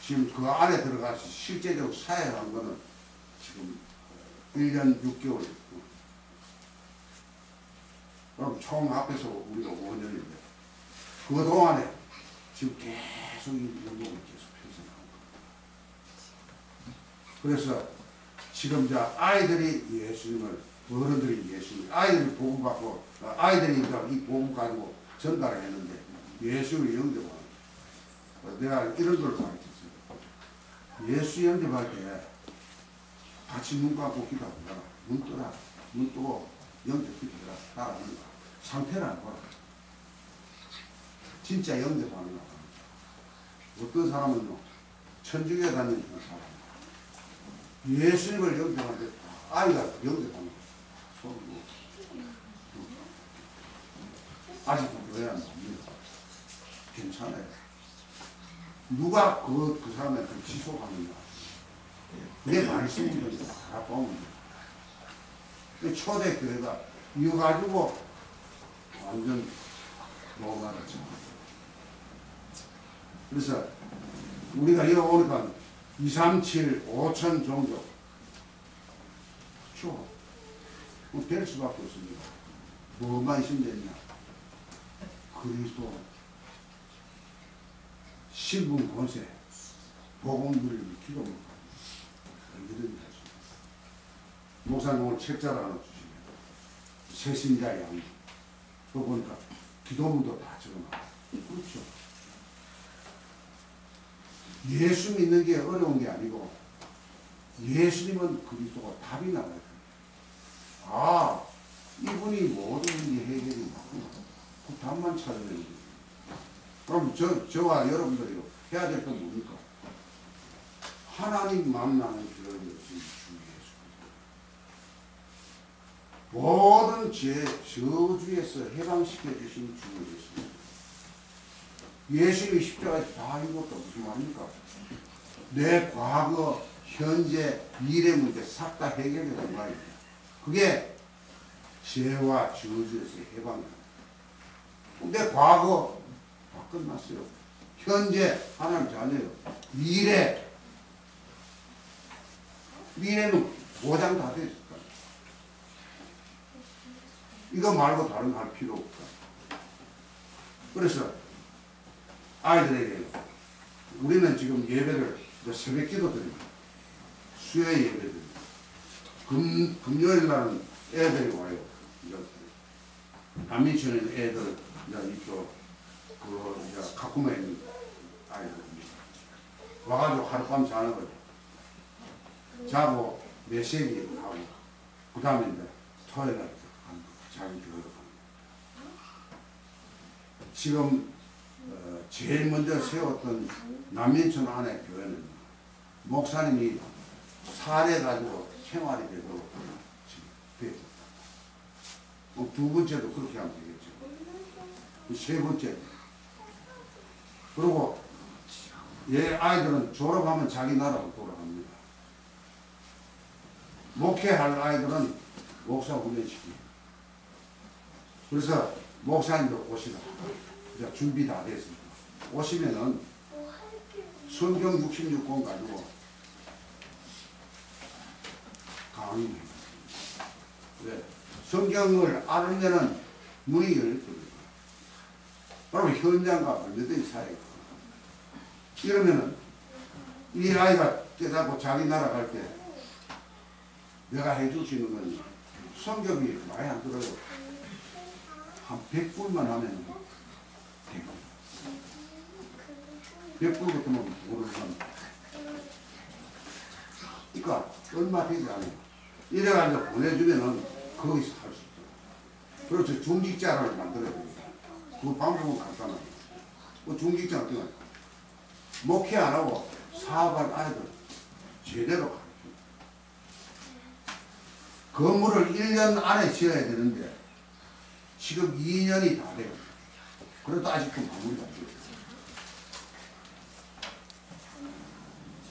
지금 그 안에 들어가서 실제적으로 사역한 거는 지금 1년 6개월. 그럼 총 합해서 우리가 5년인데 그동안에 지금 계속 이 운동을 계속 펼쳐나가고, 그래서 지금 저 아이들이 예수님을, 어른들이 예수님, 아이들이 복음 받고 아이들이 이 복음 가지고 전달을 했는데 예수를 영접하는, 내가 이런 걸 가르쳤어요. 예수 영접할 때 같이 눈 감고 기도하라. 눈 떠라. 눈 뜨고 영접시키더라. 따라하는 거. 상태를 안 보라. 진짜 영접하는 거. 어떤 사람은요, 천주교에 다니는 사람. 예수님을 영접하는데 아이가 영접하는 거. 아직도 교회 안 나옵니다. 괜찮아요. 누가 그 사람한테 지속하느냐. 내 말씀이 다 보면 돼. 초대교회가 이거 가지고 완전 노가다죠. 그래서 우리가 여기 오니까 2, 3, 7, 5천 종족. 그렇죠. 될 수밖에 없습니다. 뭐만 있으면 되냐. 그리스도, 신분 권세, 복음 누리는 기도 못 가요. 얼마든지 할 수 있어요. 목사님 오늘 책자를 하나 주시면 새신자 양. 그거 보니까 기도문도 다 적어놔요. 그렇죠. 예수 믿는 게 어려운 게 아니고 예수님은 그리스도가 답이 나와요. 아, 이분이 모든 게 해결이 나구나. 그 답만 찾아내는 거예요. 그럼 저와 여러분들이 해야 될 건 뭡니까? 하나님 만나는 길을 여신 주 예수. 모든 죄, 저주에서 해방시켜 주신 주 예수. 예수님이 십자가에서 다 한 것도 무슨 말입니까? 내 과거, 현재, 미래 문제 싹 다 해결이 된 거예요. 그게 죄와 저주에서 해방이에요. 내 과거 다 끝났어요. 현재 하나님 자녀예요. 미래는 보장 다 됐을 거예요. 이거 말고 다른 거 할 필요 없다. 그래서 아이들에게 우리는 지금 예배를 새벽 기도 드립니다. 수요 예배 드립니다. 금요일 날은 애들이 와요. 남미천에 있는 애들, 이쪽 가꾸마에 있는 아이들입니다. 와가지고 하룻밤 자는 거죠. 자고 메시지 하고 그 다음에 이제 토요일 날 자기 교회로 갑니다. 지금 제일 먼저 세웠던 남민천 안에 교회는 목사님이 사례 가지고 생활이 되도록 지금 됐다. 두 번째도 그렇게 하면 되겠죠. 세 번째. 그리고 얘 아이들은 졸업하면 자기 나라로 돌아갑니다. 목회할 아이들은 목사 훈련시킵니다. 그래서 목사님들 오시라. 이제 준비 다 됐습니다. 오시면은 성경 66권 가지고 강의를 해요. 왜? 성경을 알으면은 문이 열릴 겁니다. 그러면 현장과 얼마든지 사회가. 이러면은 이 아이가 깨닫고 자기 나라 갈 때 내가 해줄 수 있는 건 성경이 많이 안 들어요. 한 100불만 하면 됩니다. 100불 같으면 모르면 그러니까 얼마 되지 않아요. 이래가지고 보내주면은 거기서 할 수 있어요. 그래서 중직자를 만들어야 됩니다. 그 방법은 간단합니다. 그 중직자 어떻게 할까? 목회 안 하고 사업할 아이들 제대로 가르쳐요. 건물을 1년 안에 지어야 되는데 지금 2년이 다 돼요. 그래도 아직도 마무리가 안 돼요.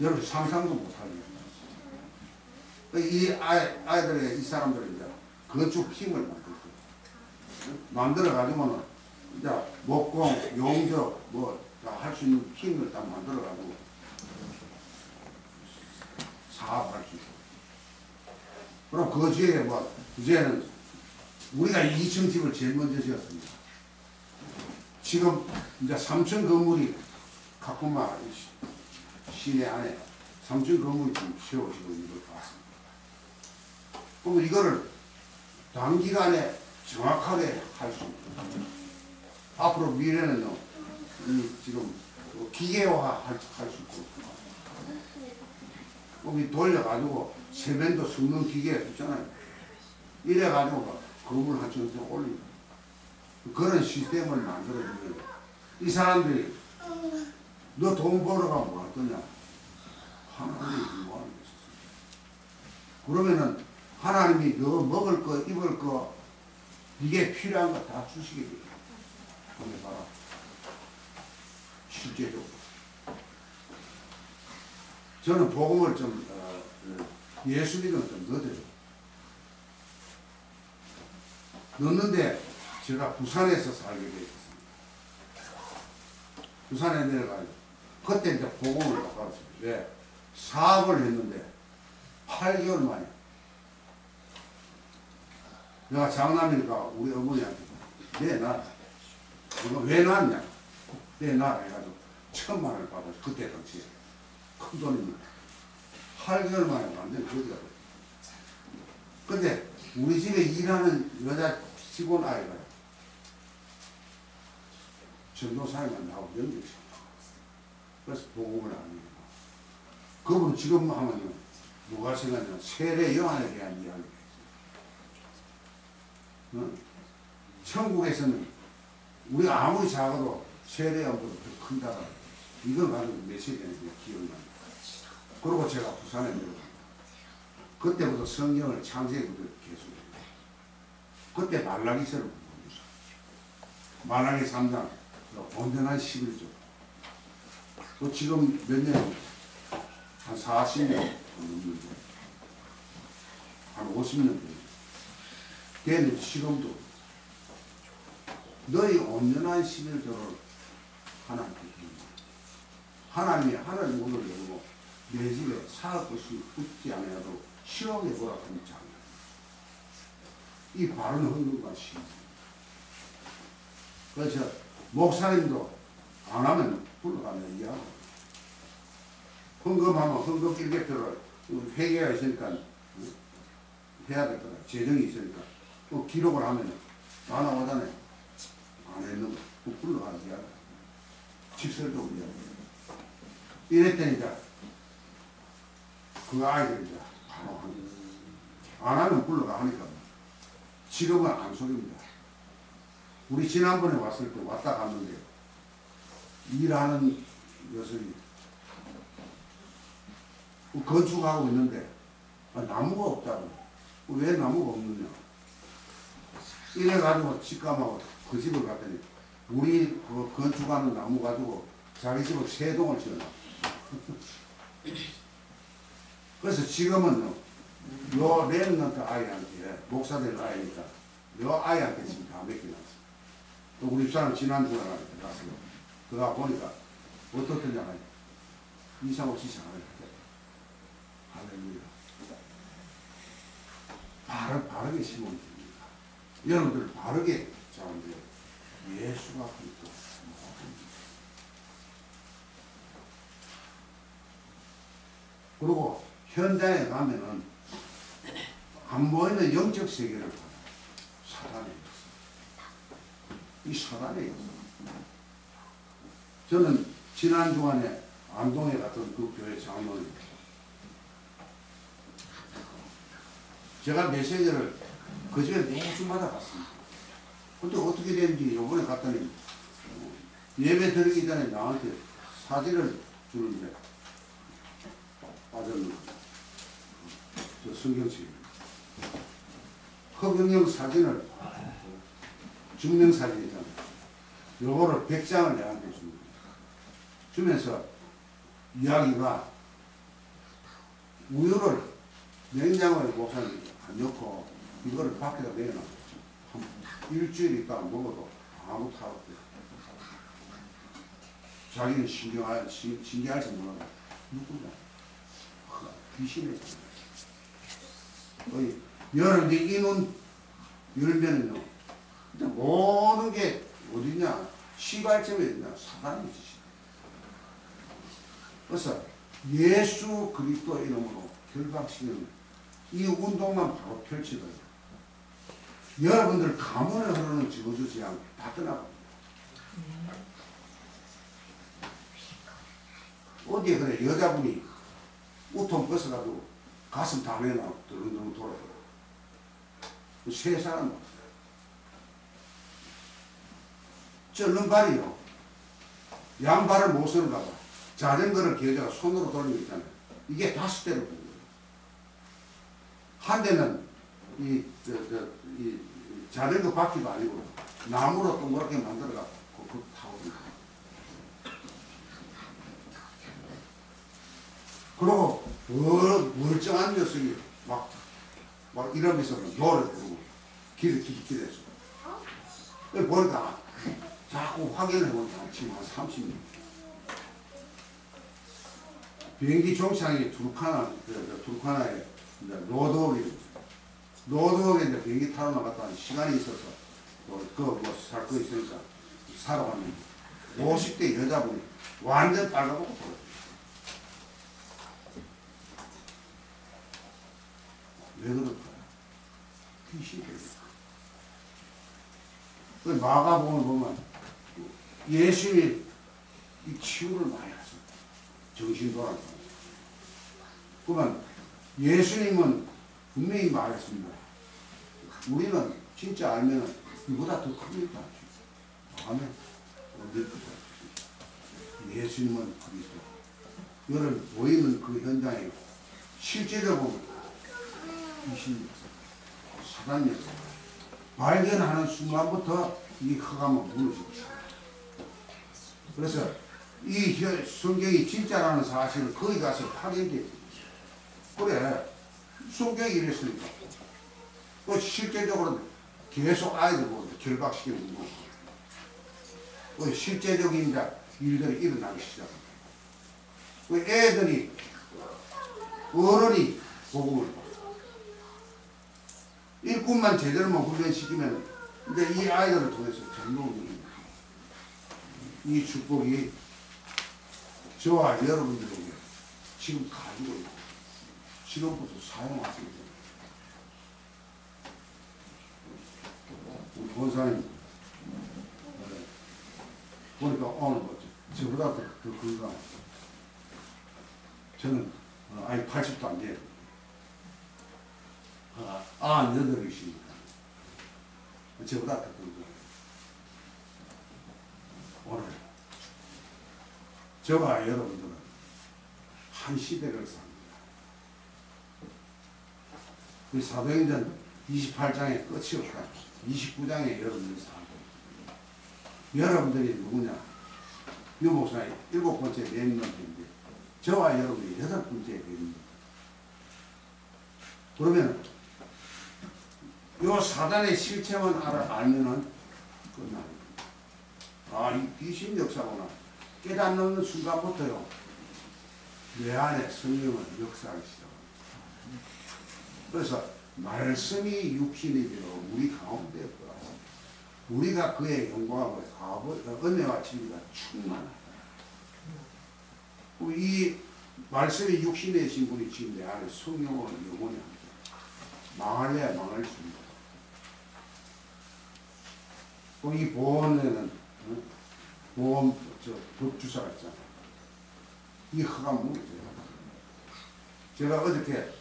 여러분 상상도 못하는 거예요. 이 아이들의 이 사람들은 이제 건축 힘을 만들어 가지고는 이제 목공, 용접 뭐 할 수 있는 힘을 다 만들어 가지고 사업할 수 있고. 그럼 그 뒤에 뭐 이제는 우리가 2층 집을 제일 먼저 지었습니다. 지금 이제 3층 건물이 가끔만 시내 안에 3층 건물이 좀 세워지고 있는 걸 봤습니다. 그럼 이거를 단기간에 정확하게 할 수 있고, 앞으로 미래는요, 지금 기계화 할 수 있고, 여기 돌려가지고 세면도 섞는 기계 있잖아요. 이래가지고 건물 한 층 올립니다. 그런 시스템을 만들어주면 이 사람들이 너 돈 벌어가 뭐 할 거냐? 하나님이 뭐 하는 게 있었어요. 그러면은 하나님이 너 먹을 거, 입을 거, 이게 필요한 거 다 주시게 돼요. 한번 봐라. 실제적으로. 저는 복음을 좀, 예수 믿음을 좀 넣어줘요. 넣는데 제가 부산에서 살게 되었습니다. 부산에 내려가요. 그때 이제 복음을 받았습니다. 왜? 사업을 했는데 8개월 만에 내가 장남이니까 우리 어머니한테 내 나, 이거 왜 낳았냐? 내 나 해가지고 1,000만 원을 받았어. 그때 당시에 큰 돈입니다. 8개월 만에 완전히 거지가 됐어요. 근데 우리 집에 일하는 여자 직원 아이가 전도사님만 나오고 연결시켜. 그래서 복음을 합니다. 그분 지금 하면은 누가 생각하냐? 세례 요한에 대한 이야기가 있어요. 천국에서는 우리가 아무리 작아도 세례 요한보다 더 큰다라. 이걸 가지고 메시지는 기억납니다. 그리고 제가 부산에 내려갑니다. 그때부터 성경을 창세기부터 계속해요. 그때 말라기서를 봅니다. 말라기 3장 온전한 11조. 지금 몇 년? 한 40년 넘는데 한 50년 됐죠. 걔는 지금도 너희 온전한 11조를 하나님께 드립니다. 하나님이 하늘 문을 열고 내 집에 살 것이 붙지 않아도 시험해보라 하는 장면. 이 바른 헌금과 신. 그래서 목사님도 안 하면 불러가면 이해하고. 헌금하면 헌금 일개표를 회계가 있으니까 해야 될 거다. 재정이 있으니까. 또 기록을 하면 다 나오잖아요. 안 했는 거 불러가면 이해하고. 직설적으로 이해하고. 이랬더니 이제 그 아이들이 이제 바로 하는 거예요. 안 하면 불러가 하니까. 지금은 안 속입니다. 우리 지난번에 왔을 때 왔다 갔는데 일하는 녀석이 건축하고 있는데 나무가 없다고. 왜 나무가 없느냐? 이래가지고 집감하고 그 집을 갔더니 우리 그 건축하는 나무 가지고 자기 집을 3동을 지어놔. 그래서 지금은 요 랩런트 아이한테 목사될 아이니까 요 아이한테 지금 다 맡겨놨어. 또 우리 사람 지난주에 갔어요. 그가 보니까 어떻더냐 이상 없이 잘하네. 할렐루야. 바르게 심으면 됩니다. 여러분들 바르게 자는데 예수가 그리스도. 그리고 현장에 가면은 안 보이는 영적 세계를 봐요. 사단의 역사. 이 사단의 역사. 저는 지난 주간에 안동에 갔던 그 교회 장로입니다. 제가 메시지를 그 집에 매주마다 갔습니다. 근데 어떻게 되는지 요번에 갔더니 예배 드리기 전에 나한테 사진을 주는데 빠졌는 저 성경책입니다. 허경영 사진을 증명사진이잖아요. 요거를 100장을 내한테 줍니다. 주면서 이야기가 우유를 냉장고에 목사님 안 넣고 이거를 밖에다 내놔. 일주일 있다가 먹어도 아무 탈 없대. 자기는 신기할지 몰라. 누구냐? 귀신이잖아. 여러분들이 이 눈 열면은요, 모든 게 어디냐? 시발점에 있냐? 사단의 짓이다. 그래서 예수 그리스도 이름으로 결박시키는 이 운동만 바로 펼치더라고요. 여러분들 가문에 흐르는 지구주지 않고 빠져나갑니다. 어디에 그래 여자분이 우통 벗어가지고 가슴 다 내놔 드릉드릉 돌아가요. 세 사람 쩔는 발이요. 양발을 못 쓰는가 봐. 자전거를 기어다가 손으로 돌리고 있잖아요. 이게 5대를 보는 거예요. 한 대는 이 자전거 바퀴도 아니고 나무로 동그랗게 만들어갖고 그거 타고 있는 거예요. 그리고 멀쩡한 녀석이 막 이러면서 노래 부르고 길에서 보니까 자꾸 확인을 해보니까 지금 한 30년 비행기 종착이 투르카나에 로드웍에 이제 비행기 타러 나갔다 시간이 있어서 살 거 있으니까 사러 갔는데 50대 여자분이 완전 빨가보고 돌아요. 왜 그럴까요? 귀신이 그래요. 마가복음을 보면 예수님이 이 치유를 많이 하셨다. 정신 돌아가고. 그러면 예수님은 분명히 말했습니다. 우리는 진짜 알면은 이보다 더 큽니다. 아멘. 예수님은 그리스도. 여러분 보이는 그 현장에 실제적으로 귀신이 사단이 발견하는 순간부터 이 흑암은 무너집니다. 그래서 이 성경이 진짜라는 사실을 거기 가서 확인돼요. 그래 성경이 이랬으니까 그 실제적으로 계속 아이들 보고 결박시키는 거고 그 실제적인 일들이 일어나기 시작합니다. 그 애들이 어른이 복음을 봐. 일꾼만 제대로만 훈련시키면 이제 이 아이들을 통해서 전도입니다. 이 축복이 저와 여러분들에게 지금 가지고 있고 지금부터 사용하시면 됩니다. 우리 권사님 보니까 오늘 저보다 더 건강. 저는 아직 80도 안 돼요. 98이십니다. 저보다 더 건강. 오늘 저와 여러분들은 한 시대를 삽니다. 그 사도행전 28장에 끝이 없다. 29장에 여러분들이 살고 여러분들이 누구냐? 유 목사님 7번째 렘넌트인데 저와 여러분이 8번째 렘넌트. 그러면 요 사단의 실체만 알면은 끝납니다. 이 귀신 역사구나. 깨닫는 순간부터요, 내 안에 성령은 역사하기 시작합니다. 그래서 말씀이 육신이 되어 우리 가운데 들어왔습니다. 우리가 그의 영광으로 은혜와 진리가 충만하다. 이 말씀이 육신이 되신 분이 지금 내 안에 성령으로 영원히 합니다. 망할래야 망할 수 있다. 이 보험에는 보험 법주사가 있잖아요. 이 흑암 문제예요. 제가 어저께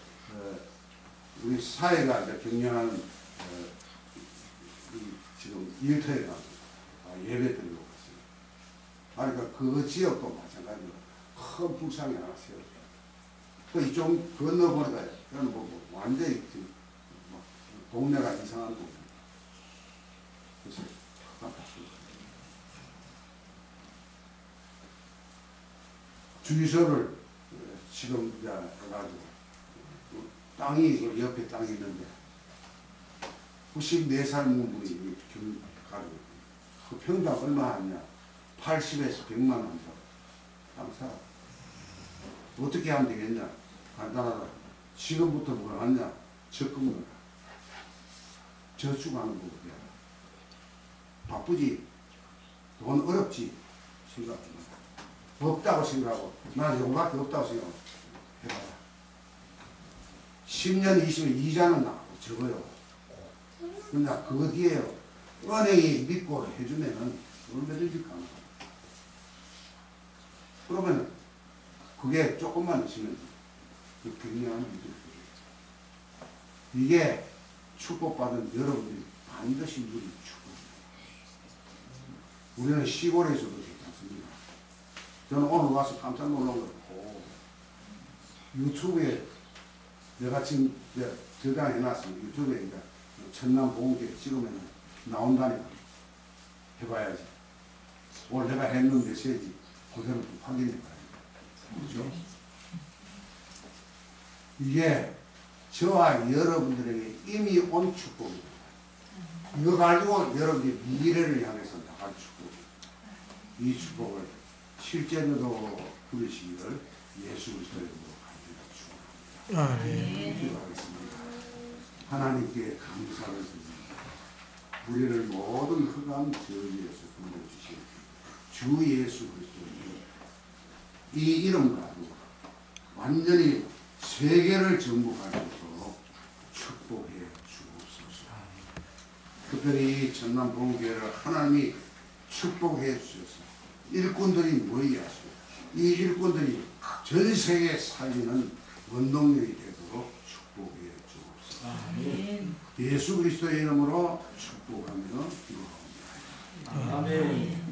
우리 사회가 이제 경영하는 지금 일터에 가서 예배 드리고 갔어요. 그러니까 그 지역도 마찬가지로 큰 불상이 하나 세웠어요. 그 이쪽 건너보니까 완전히 지금 동네가 이상한 동네. 그래서 주유소를 지금 이제 해가지고 땅이 그 옆에 땅이 있는데 94살 먹은 분이 가지고 그 평당 얼마 하냐? 80에서 100만 원 땅 사. 어떻게 하면 되겠냐? 간단하다. 지금부터 뭘 하냐? 적금을 저축하는 거거든. 바쁘지? 돈 어렵지? 생각합니다. 없다고 생각하고 나는 이거밖에 없다고 생각하고 해봐라. 10년, 20년 이자는 나고 적어요. 그러나 그거 뒤에요. 은행이 믿고 해주면은 얼마든지 가능합니다. 그러면 그게 조금만 있으면 그 경량한 일이 이게 축복받은 여러분들이 반드시 누릴 축복입니다. 우리는 시골에서도 괜찮습니다. 저는 오늘 와서 깜짝 놀란 거고 유튜브에 내가 지금 저장해놨습니다. 유튜브에 이제 천남 보험계 찍으면 나온다니까 해봐야지. 오늘 내가 했는 메시지 그대로 좀 확인해봐야 돼. 그렇죠? 이게 저와 여러분들에게 이미 온 축복입니다. 이거 가지고 여러분들이 미래를 향해서 나갈 축복입니다. 이 축복을 실제로도 누리시기를 예수 그리스도의 이름으로 간절히 축원합니다. 아멘. 기도하겠습니다. 하나님께 감사를 드립니다. 우리를 모든 흑암 저주에서 건져주신 주 예수 그리스도의 이 이름 가지고 완전히 세계를 정복할 수 있도록 축복해 주옵소서. 특별히 전남 보험교회를 하나님이 축복해 주셔서 일꾼들이 모이게 하시고 이 일꾼들이 전 세계에 살리는 원동력이 되도록 축복해 주옵소서. 예수 그리스도의 이름으로 축복하며 기도합니다. 아멘.